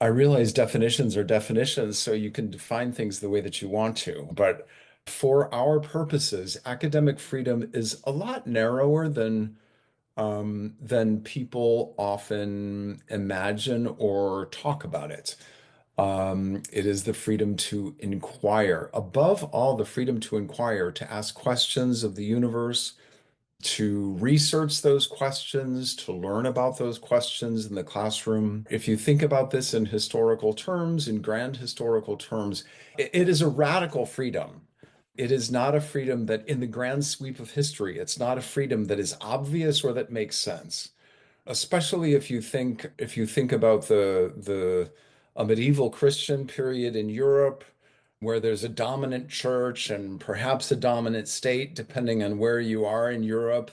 I realize definitions are definitions, so you can define things the way that you want to. But for our purposes, academic freedom is a lot narrower than people often imagine or talk about it. It is the freedom to inquire. Above all, the freedom to inquire, to ask questions of the universe, to research those questions, to learn about those questions in the classroom. If you think about this in historical terms, in grand historical terms, it is a radical freedom. It is not a freedom that, in the grand sweep of history, it's not a freedom that is obvious or that makes sense. Especially if you think about the a medieval Christian period in Europe, where there's a dominant church and perhaps a dominant state, depending on where you are in Europe.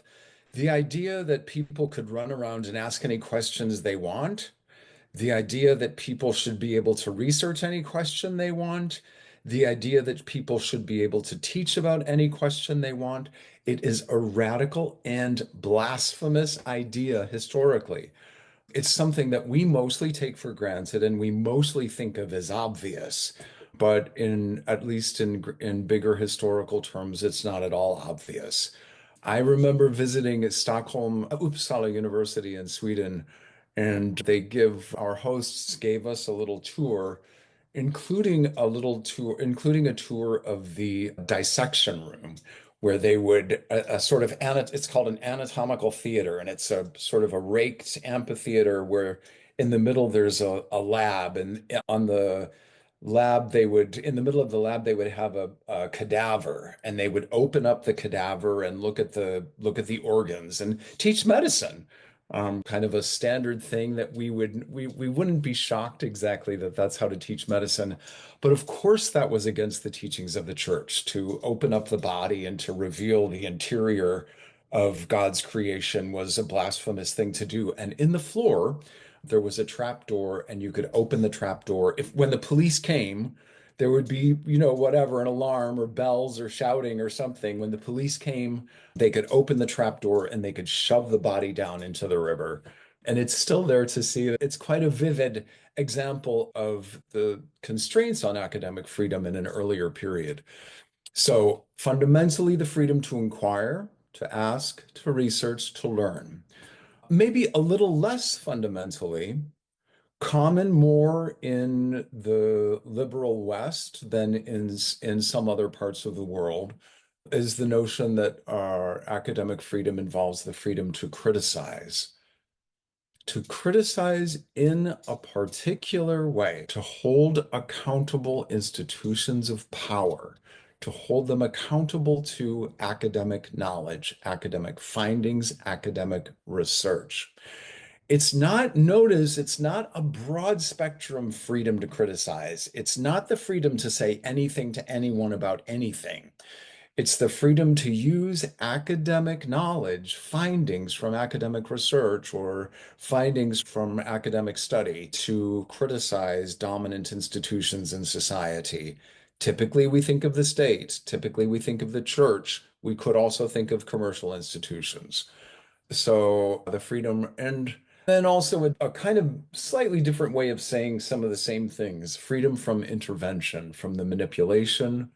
The idea that people could run around and ask any questions they want, the idea that people should be able to research any question they want, the idea that people should be able to teach about any question they want, it is a radical and blasphemous idea historically. It's something that we mostly take for granted and we mostly think of as obvious. But in at least in bigger historical terms, it's not at all obvious. I remember visiting Stockholm, Uppsala University in Sweden, and our hosts gave us a little tour, including a tour of the dissection room, where they would a sort of it's called an anatomical theater, and it's a sort of a raked amphitheater where in the middle there's a lab, and on the lab they would in the middle of the lab they would have a cadaver, and they would open up the cadaver and look at the organs and teach medicine. Kind of a standard thing that we wouldn't be shocked exactly that that's how to teach medicine. But of course, that was against the teachings of the church to open up the body and to reveal the interior of God's creation was a blasphemous thing to do. And in the floor, there was a trap door, and you could open the trap door. If when the police came, there would be, whatever, an alarm or bells or shouting or something. When the police came, they could open the trap door and they could shove the body down into the river. And it's still there to see. It's quite a vivid example of the constraints on academic freedom in an earlier period. So fundamentally, the freedom to inquire, to ask, to research, to learn. Maybe a little less fundamentally, common more in the liberal West than in some other parts of the world, is the notion that our academic freedom involves the freedom to criticize in a particular way, to hold accountable institutions of power, to hold them accountable to academic knowledge, academic findings, academic research. It's not a broad spectrum freedom to criticize. It's not the freedom to say anything to anyone about anything. It's the freedom to use academic knowledge, findings from academic research or findings from academic study to criticize dominant institutions in society. Typically, we think of the state. Typically, we think of the church. We could also think of commercial institutions. So the freedom, and then also a kind of slightly different way of saying some of the same things, freedom from intervention, from the manipulation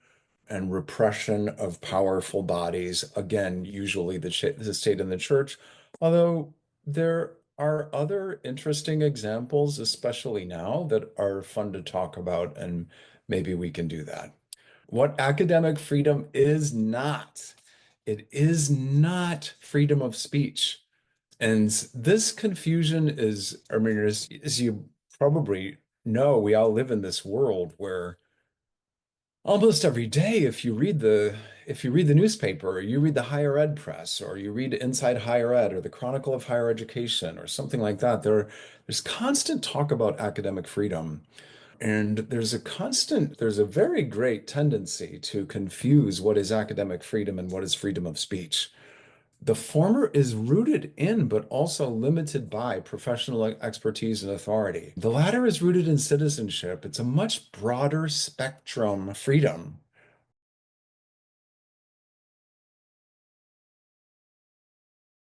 and repression of powerful bodies. Again, usually the state and the church, although there are other interesting examples, especially now, that are fun to talk about, and maybe we can do that. What academic freedom is not, it is not freedom of speech. And this confusion is, I mean, as you probably know, we all live in this world where almost every day, if you read the newspaper, or you read the higher ed press, or you read Inside Higher Ed, or the Chronicle of Higher Education, or something like that, there's constant talk about academic freedom. And there's a very great tendency to confuse what is academic freedom and what is freedom of speech. The former is rooted in, but also limited by professional expertise and authority. The latter is rooted in citizenship. It's a much broader spectrum freedom